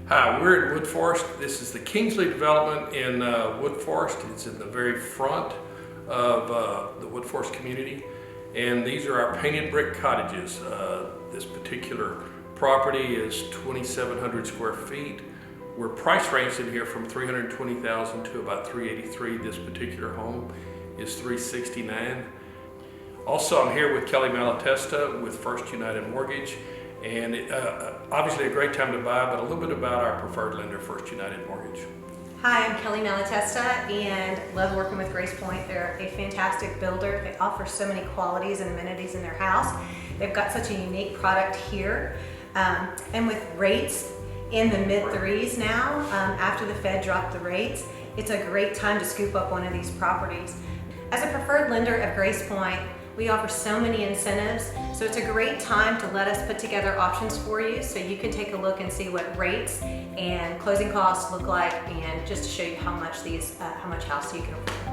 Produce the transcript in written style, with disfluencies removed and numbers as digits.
Hi, we're at Woodforest. This is the Kingsley development in Woodforest. It's in the very front of the Woodforest community. And these are our painted brick cottages. This particular property is 2,700 square feet. We're price ranged in here from $320,000 to about $383,000. This particular home is $369,000. Also, I'm here with Kelly Malatesta with First United Mortgage. And obviously a great time to buy, but a little bit about our preferred lender, First United Mortgage. Hi, I'm Kelly Malatesta and love working with Grace Point. They're a fantastic builder. They offer so many qualities and amenities in their house. They've got such a unique product here. And with rates in the mid threes now, after the Fed dropped the rates, it's a great time to scoop up one of these properties. As a preferred lender of Grace Point, we offer so many incentives, so it's a great time to let us put together options for you so you can take a look and see what rates and closing costs look like, and just to show you how much house you can afford.